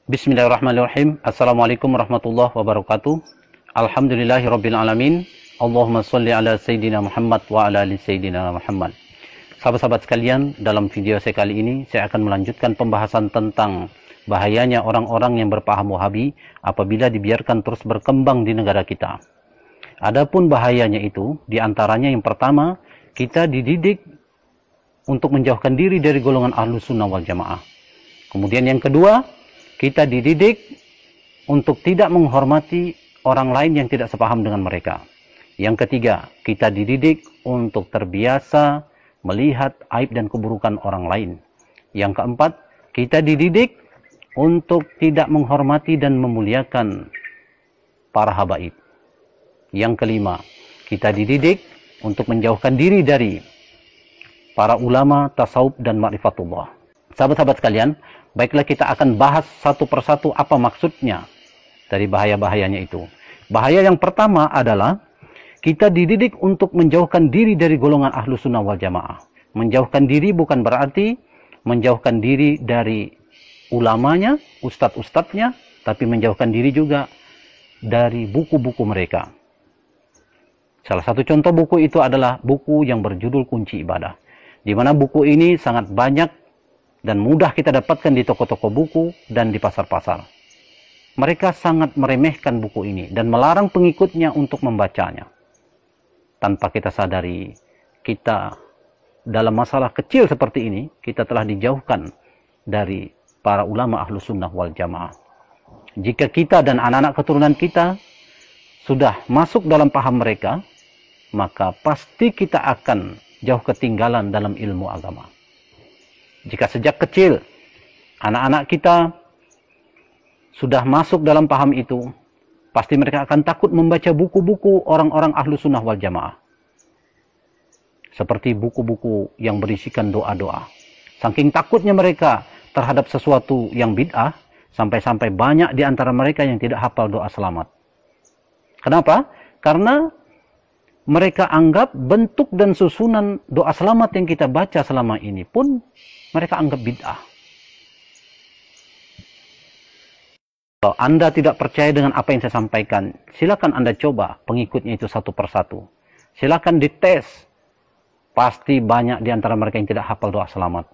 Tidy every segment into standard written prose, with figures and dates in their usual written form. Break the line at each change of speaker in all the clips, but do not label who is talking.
Bismillahirrahmanirrahim. Assalamualaikum warahmatullahi wabarakatuh. Alhamdulillahirrabbilalamin. Allahumma salli ala Sayyidina Muhammad wa ala ali Sayyidina Muhammad. Sahabat-sahabat sekalian, dalam video saya kali ini, saya akan melanjutkan pembahasan tentang bahayanya orang-orang yang berpaham Wahabi apabila dibiarkan terus berkembang di negara kita. Adapun bahayanya itu, diantaranya yang pertama, kita dididik untuk menjauhkan diri dari golongan Ahlus Sunnah wal Jamaah. Kemudian yang kedua, kita dididik untuk tidak menghormati orang lain yang tidak sepaham dengan mereka. Yang ketiga, kita dididik untuk terbiasa melihat aib dan keburukan orang lain. Yang keempat, kita dididik untuk tidak menghormati dan memuliakan para habaib. Yang kelima, kita dididik untuk menjauhkan diri dari para ulama, tasawuf, dan ma'rifatullah. Sahabat-sahabat sekalian, baiklah kita akan bahas satu persatu apa maksudnya dari bahaya-bahayanya itu. Bahaya yang pertama adalah kita dididik untuk menjauhkan diri dari golongan Ahlus Sunnah wal Jamaah. Menjauhkan diri bukan berarti menjauhkan diri dari ulamanya, ustadz-ustadznya, tapi menjauhkan diri juga dari buku-buku mereka. Salah satu contoh buku itu adalah buku yang berjudul Kunci Ibadah, di mana buku ini sangat banyak dan mudah kita dapatkan di toko-toko buku dan di pasar-pasar. Mereka sangat meremehkan buku ini dan melarang pengikutnya untuk membacanya. Tanpa kita sadari, kita dalam masalah kecil seperti ini, kita telah dijauhkan dari para ulama Ahlus Sunnah wal Jamaah. Jika kita dan anak-anak keturunan kita sudah masuk dalam paham mereka, maka pasti kita akan jauh ketinggalan dalam ilmu agama. Jika sejak kecil anak-anak kita sudah masuk dalam paham itu, pasti mereka akan takut membaca buku-buku orang-orang Ahlus Sunnah wal Jamaah. Seperti buku-buku yang berisikan doa-doa. Saking takutnya mereka terhadap sesuatu yang bid'ah, sampai-sampai banyak di antara mereka yang tidak hafal doa selamat. Kenapa? Karena mereka anggap bentuk dan susunan doa selamat yang kita baca selama ini pun mereka anggap bid'ah. Kalau Anda tidak percaya dengan apa yang saya sampaikan, silakan Anda coba pengikutnya itu satu persatu. Silakan dites. Pasti banyak di antara mereka yang tidak hafal doa selamat.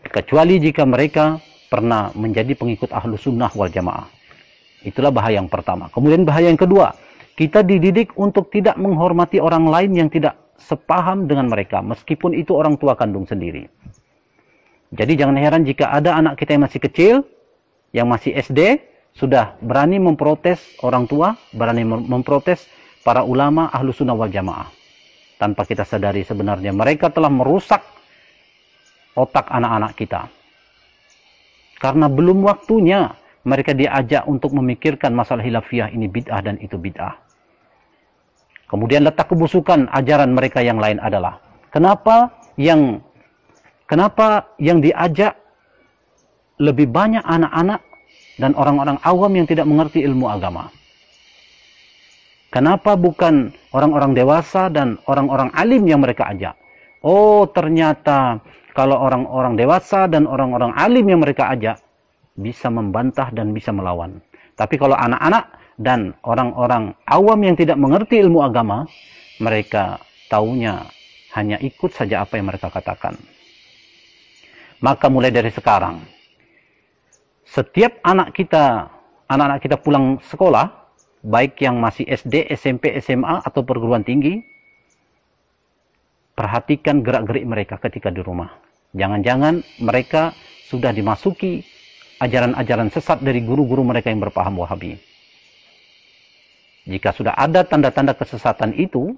Kecuali jika mereka pernah menjadi pengikut Ahlus Sunnah wal Jamaah. Itulah bahaya yang pertama. Kemudian bahaya yang kedua, kita dididik untuk tidak menghormati orang lain yang tidak sepaham dengan mereka, meskipun itu orang tua kandung sendiri. Jadi jangan heran jika ada anak kita yang masih kecil, yang masih SD, sudah berani memprotes orang tua, berani memprotes para ulama Ahlus Sunnah wal Jamaah. Tanpa kita sadari sebenarnya mereka telah merusak otak anak-anak kita. Karena belum waktunya mereka diajak untuk memikirkan masalah hilafiyah ini bid'ah dan itu bid'ah. Kemudian letak kebusukan ajaran mereka yang lain adalah kenapa yang diajak lebih banyak anak-anak dan orang-orang awam yang tidak mengerti ilmu agama. Kenapa bukan orang-orang dewasa dan orang-orang alim yang mereka ajak? Oh, ternyata kalau orang-orang dewasa dan orang-orang alim yang mereka ajak bisa membantah dan bisa melawan. Tapi kalau anak-anak dan orang-orang awam yang tidak mengerti ilmu agama, mereka taunya hanya ikut saja apa yang mereka katakan. Maka mulai dari sekarang, setiap anak-anak kita pulang sekolah, baik yang masih SD, SMP, SMA, atau perguruan tinggi, perhatikan gerak-gerik mereka ketika di rumah. Jangan-jangan mereka sudah dimasuki ajaran-ajaran sesat dari guru-guru mereka yang berpaham Wahabi. Jika sudah ada tanda-tanda kesesatan itu,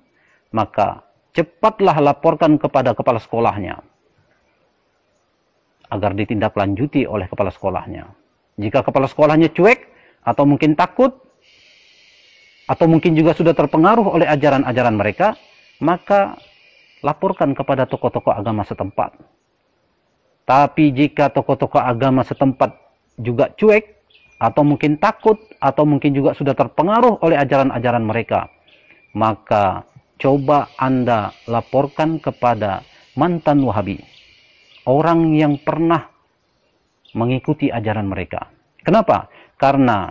maka cepatlah laporkan kepada kepala sekolahnya agar ditindaklanjuti oleh kepala sekolahnya. Jika kepala sekolahnya cuek atau mungkin takut atau mungkin juga sudah terpengaruh oleh ajaran-ajaran mereka, maka laporkan kepada tokoh-tokoh agama setempat. Tapi jika tokoh-tokoh agama setempat juga cuek, atau mungkin takut, atau mungkin juga sudah terpengaruh oleh ajaran-ajaran mereka, maka coba Anda laporkan kepada mantan Wahabi. Orang yang pernah mengikuti ajaran mereka. Kenapa? Karena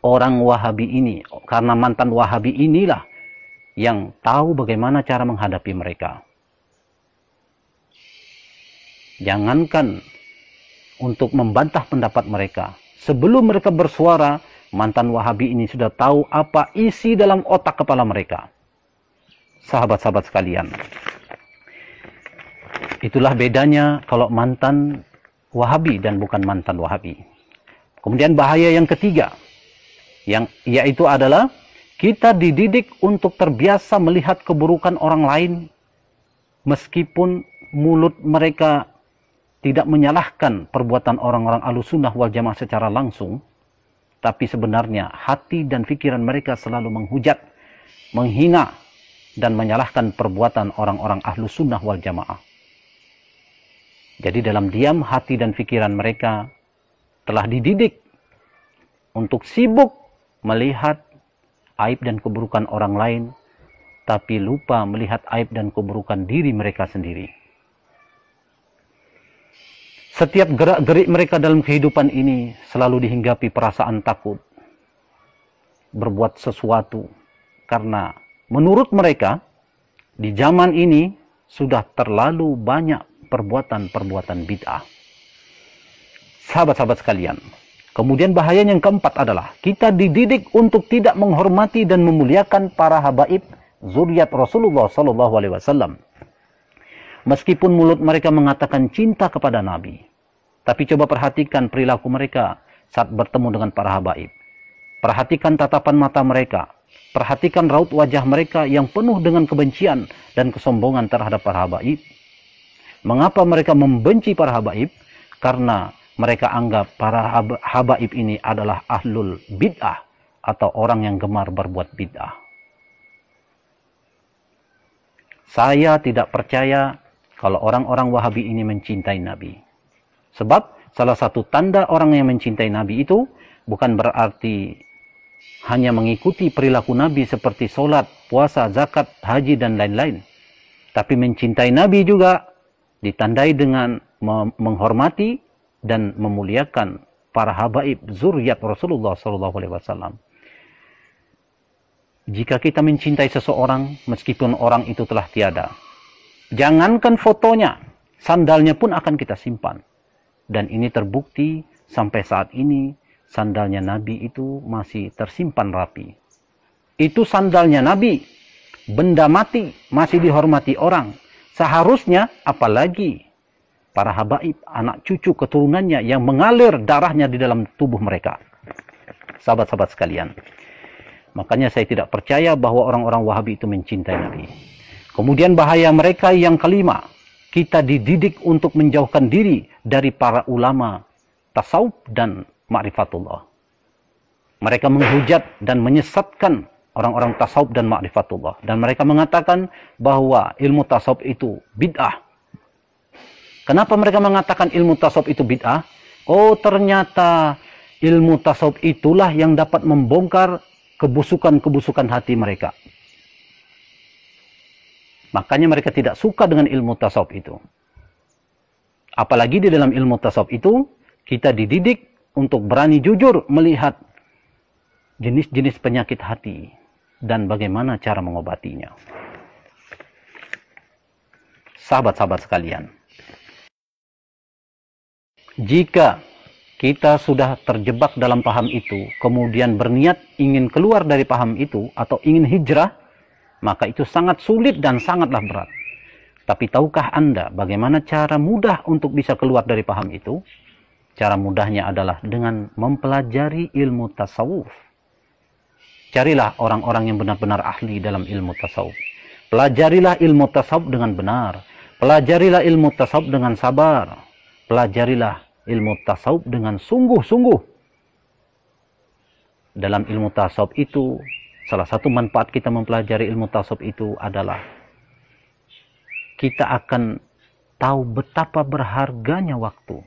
orang Wahabi ini, karena mantan Wahabi inilah yang tahu bagaimana cara menghadapi mereka. Jangankan untuk membantah pendapat mereka, sebelum mereka bersuara, mantan Wahabi ini sudah tahu apa isi dalam otak kepala mereka. Sahabat-sahabat sekalian, itulah bedanya kalau mantan Wahabi dan bukan mantan Wahabi. Kemudian bahaya yang ketiga, yaitu adalah kita dididik untuk terbiasa melihat keburukan orang lain, meskipun mulut mereka tidak menyalahkan perbuatan orang-orang Ahlussunnah wal Jamaah secara langsung, tapi sebenarnya hati dan pikiran mereka selalu menghujat, menghina, dan menyalahkan perbuatan orang-orang Ahlussunnah wal Jamaah. Jadi dalam diam hati dan pikiran mereka telah dididik untuk sibuk melihat aib dan keburukan orang lain, tapi lupa melihat aib dan keburukan diri mereka sendiri. Setiap gerak-gerik mereka dalam kehidupan ini selalu dihinggapi perasaan takut berbuat sesuatu, karena menurut mereka di zaman ini sudah terlalu banyak perbuatan-perbuatan bid'ah. Sahabat-sahabat sekalian, kemudian bahaya yang keempat adalah kita dididik untuk tidak menghormati dan memuliakan para habaib zuriat Rasulullah SAW. Meskipun mulut mereka mengatakan cinta kepada Nabi, tapi coba perhatikan perilaku mereka saat bertemu dengan para habaib. Perhatikan tatapan mata mereka, perhatikan raut wajah mereka yang penuh dengan kebencian dan kesombongan terhadap para habaib. Mengapa mereka membenci para habaib? Karena mereka anggap para habaib ini adalah ahlul bid'ah atau orang yang gemar berbuat bid'ah. Saya tidak percaya kalau orang-orang Wahabi ini mencintai Nabi. Sebab salah satu tanda orang yang mencintai Nabi itu bukan berarti hanya mengikuti perilaku Nabi seperti sholat, puasa, zakat, haji, dan lain-lain. Tapi mencintai Nabi juga ditandai dengan menghormati dan memuliakan para habaib zuriat Rasulullah SAW. Jika kita mencintai seseorang, meskipun orang itu telah tiada, jangankan fotonya, sandalnya pun akan kita simpan. Dan ini terbukti sampai saat ini, sandalnya Nabi itu masih tersimpan rapi. Itu sandalnya Nabi, benda mati, masih dihormati orang. Seharusnya, apalagi para habaib, anak cucu keturunannya yang mengalir darahnya di dalam tubuh mereka. Sahabat-sahabat sekalian, makanya saya tidak percaya bahwa orang-orang Wahabi itu mencintai Nabi. Kemudian bahaya mereka yang kelima, kita dididik untuk menjauhkan diri dari para ulama tasawuf dan ma'rifatullah. Mereka menghujat dan menyesatkan orang-orang tasawuf dan ma'rifatullah. Dan mereka mengatakan bahwa ilmu tasawuf itu bid'ah. Kenapa mereka mengatakan ilmu tasawuf itu bid'ah? Oh, ternyata ilmu tasawuf itulah yang dapat membongkar kebusukan-kebusukan hati mereka. Makanya mereka tidak suka dengan ilmu tasawuf itu. Apalagi di dalam ilmu tasawuf itu, kita dididik untuk berani jujur melihat jenis-jenis penyakit hati dan bagaimana cara mengobatinya. Sahabat-sahabat sekalian, jika kita sudah terjebak dalam paham itu, kemudian berniat ingin keluar dari paham itu atau ingin hijrah, maka itu sangat sulit dan sangatlah berat. Tapi tahukah Anda bagaimana cara mudah untuk bisa keluar dari paham itu? Cara mudahnya adalah dengan mempelajari ilmu tasawuf. Carilah orang-orang yang benar-benar ahli dalam ilmu tasawuf. Pelajarilah ilmu tasawuf dengan benar. Pelajarilah ilmu tasawuf dengan sabar. Pelajarilah ilmu tasawuf dengan sungguh-sungguh. Dalam ilmu tasawuf itu, salah satu manfaat kita mempelajari ilmu tasawuf itu adalah kita akan tahu betapa berharganya waktu.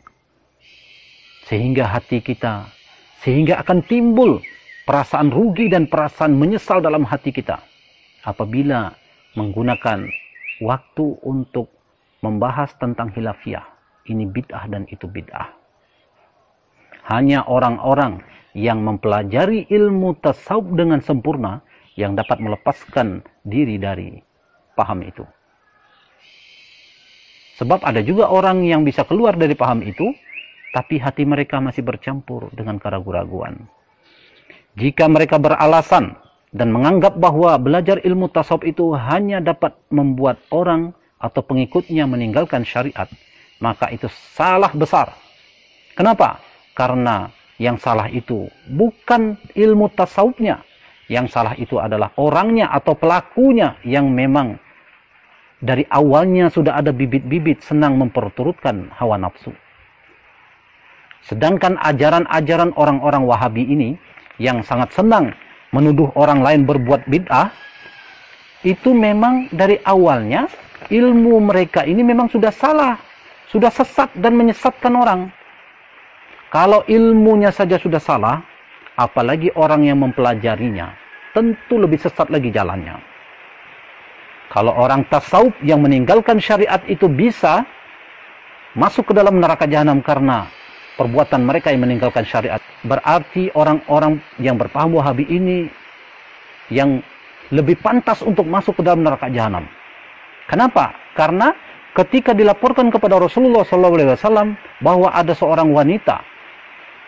Sehingga hati kita, sehingga akan timbul perasaan rugi dan perasaan menyesal dalam hati kita apabila menggunakan waktu untuk membahas tentang khilafiyah. Ini bid'ah dan itu bid'ah. Hanya orang-orang yang mempelajari ilmu tasawuf dengan sempurna yang dapat melepaskan diri dari paham itu. Sebab ada juga orang yang bisa keluar dari paham itu, tapi hati mereka masih bercampur dengan keraguan-raguan. Jika mereka beralasan dan menganggap bahwa belajar ilmu tasawuf itu hanya dapat membuat orang atau pengikutnya meninggalkan syariat, maka itu salah besar. Kenapa? Karena yang salah itu bukan ilmu tasawufnya. Yang salah itu adalah orangnya atau pelakunya yang memang dari awalnya sudah ada bibit-bibit senang memperturutkan hawa nafsu. Sedangkan ajaran-ajaran orang-orang Wahabi ini yang sangat senang menuduh orang lain berbuat bid'ah, itu memang dari awalnya ilmu mereka ini memang sudah salah, sudah sesat dan menyesatkan orang. Kalau ilmunya saja sudah salah, apalagi orang yang mempelajarinya, tentu lebih sesat lagi jalannya. Kalau orang tasawuf yang meninggalkan syariat itu bisa masuk ke dalam neraka jahanam karena perbuatan mereka yang meninggalkan syariat, berarti orang-orang yang berpaham Wahabi ini yang lebih pantas untuk masuk ke dalam neraka jahanam. Kenapa? Karena ketika dilaporkan kepada Rasulullah SAW bahwa ada seorang wanita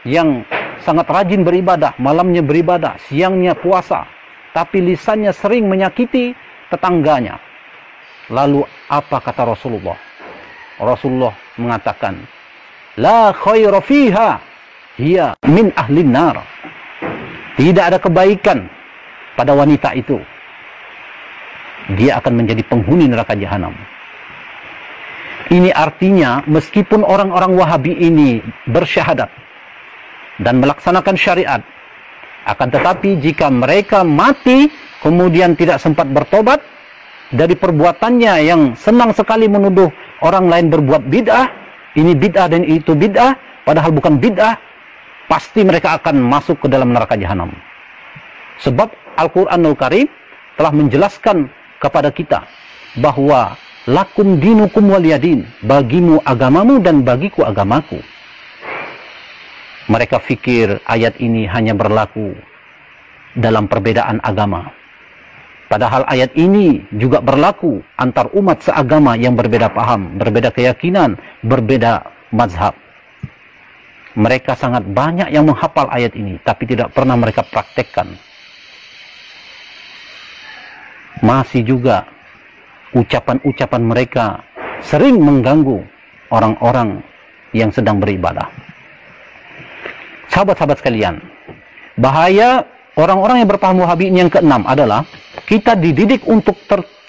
yang sangat rajin beribadah, malamnya beribadah, siangnya puasa, tapi lisannya sering menyakiti tetangganya. Lalu apa kata Rasulullah? Rasulullah mengatakan, la khaira fiha, hiya min ahlin nar. Tidak ada kebaikan pada wanita itu. Dia akan menjadi penghuni neraka jahanam. Ini artinya meskipun orang-orang Wahabi ini bersyahadat dan melaksanakan syariat, akan tetapi jika mereka mati kemudian tidak sempat bertobat dari perbuatannya yang senang sekali menuduh orang lain berbuat bid'ah, ini bid'ah dan itu bid'ah, padahal bukan bid'ah, pasti mereka akan masuk ke dalam neraka jahanam. Sebab Al-Quranul Karim telah menjelaskan kepada kita bahwa lakum dinukum waliyadin, bagimu agamamu dan bagiku agamaku. Mereka fikir ayat ini hanya berlaku dalam perbedaan agama. Padahal ayat ini juga berlaku antar umat seagama yang berbeda paham, berbeda keyakinan, berbeda mazhab. Mereka sangat banyak yang menghafal ayat ini, tapi tidak pernah mereka praktekkan. Masih juga ucapan-ucapan mereka sering mengganggu orang-orang yang sedang beribadah. Sahabat-sahabat sekalian, bahaya orang-orang yang berpaham Wahabi yang keenam adalah kita dididik untuk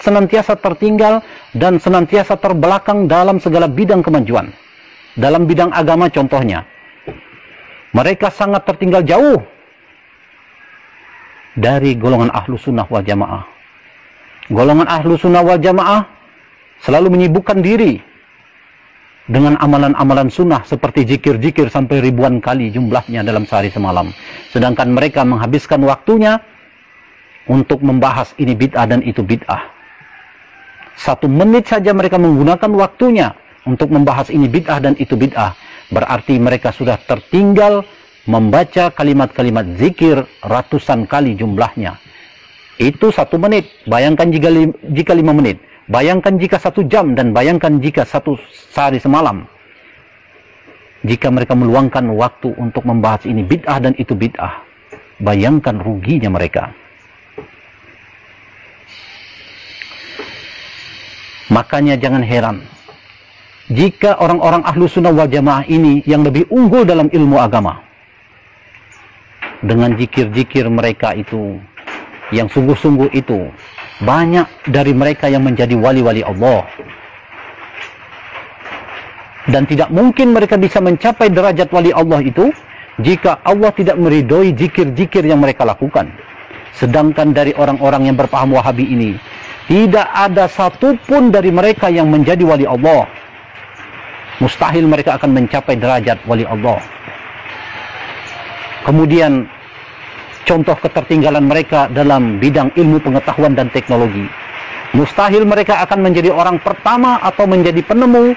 senantiasa tertinggal dan senantiasa terbelakang dalam segala bidang kemajuan. Dalam bidang agama contohnya, mereka sangat tertinggal jauh dari golongan ahlu sunnah wal jamaah. Golongan ahlu sunnah wal jamaah selalu menyibukkan diri dengan amalan-amalan sunnah seperti zikir-zikir sampai ribuan kali jumlahnya dalam sehari semalam. Sedangkan mereka menghabiskan waktunya untuk membahas ini bid'ah dan itu bid'ah. 1 menit saja mereka menggunakan waktunya untuk membahas ini bid'ah dan itu bid'ah. Berarti mereka sudah tertinggal membaca kalimat-kalimat zikir ratusan kali jumlahnya. Itu 1 menit. Bayangkan jika 5 menit. Bayangkan jika 1 jam dan bayangkan jika 1 sehari semalam. Jika mereka meluangkan waktu untuk membahas ini bid'ah dan itu bid'ah, bayangkan ruginya mereka. Makanya jangan heran jika orang-orang ahlu sunnah wal jamaah ini yang lebih unggul dalam ilmu agama, dengan zikir-zikir mereka itu yang sungguh-sungguh itu, banyak dari mereka yang menjadi wali-wali Allah. Dan tidak mungkin mereka bisa mencapai derajat wali Allah itu jika Allah tidak meridhoi zikir-zikir yang mereka lakukan. Sedangkan dari orang-orang yang berpaham Wahabi ini, tidak ada satupun dari mereka yang menjadi wali Allah. Mustahil mereka akan mencapai derajat wali Allah. Kemudian contoh ketertinggalan mereka dalam bidang ilmu pengetahuan dan teknologi. Mustahil mereka akan menjadi orang pertama atau menjadi penemu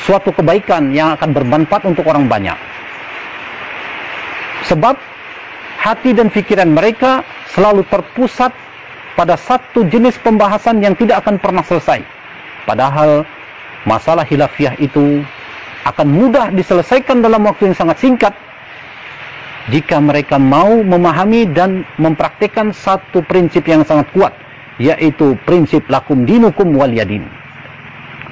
suatu kebaikan yang akan bermanfaat untuk orang banyak. Sebab hati dan pikiran mereka selalu terpusat pada satu jenis pembahasan yang tidak akan pernah selesai. Padahal masalah khilafiyah itu akan mudah diselesaikan dalam waktu yang sangat singkat jika mereka mau memahami dan mempraktikkan satu prinsip yang sangat kuat, yaitu prinsip lakum dinukum waliyadin.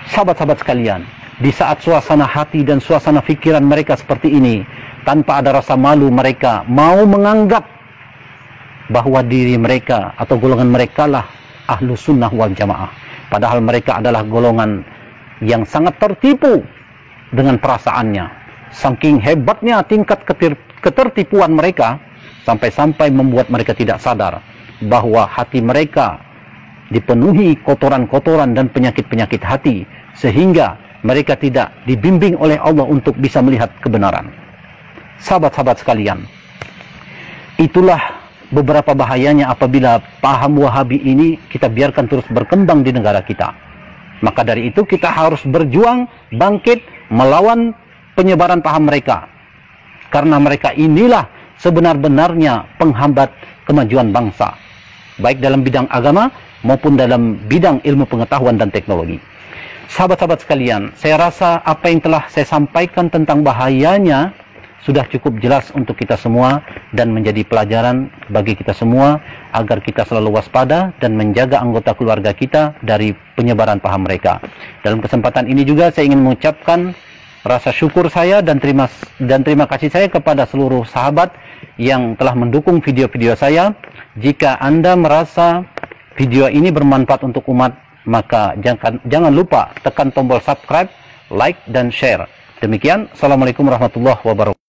Sahabat-sahabat sekalian, di saat suasana hati dan suasana pikiran mereka seperti ini, tanpa ada rasa malu, mereka mau menganggap bahwa diri mereka atau golongan mereka lah ahlu sunnah wal jamaah. Padahal mereka adalah golongan yang sangat tertipu dengan perasaannya. Saking hebatnya tingkat ketertipuan mereka, sampai-sampai membuat mereka tidak sadar bahwa hati mereka dipenuhi kotoran-kotoran dan penyakit-penyakit hati, sehingga mereka tidak dibimbing oleh Allah untuk bisa melihat kebenaran. Sahabat-sahabat sekalian, itulah beberapa bahayanya apabila paham Wahabi ini kita biarkan terus berkembang di negara kita. Maka dari itu kita harus berjuang, bangkit, melawan penyebaran paham mereka. Karena mereka inilah sebenar-benarnya penghambat kemajuan bangsa, baik dalam bidang agama maupun dalam bidang ilmu pengetahuan dan teknologi. Sahabat-sahabat sekalian, saya rasa apa yang telah saya sampaikan tentang bahayanya sudah cukup jelas untuk kita semua dan menjadi pelajaran bagi kita semua agar kita selalu waspada dan menjaga anggota keluarga kita dari penyebaran paham mereka. Dalam kesempatan ini juga saya ingin mengucapkan rasa syukur saya dan terima kasih saya kepada seluruh sahabat yang telah mendukung video-video saya. Jika Anda merasa video ini bermanfaat untuk umat, maka jangan lupa tekan tombol subscribe, like, dan share. Demikian, Assalamualaikum warahmatullahi wabarakatuh.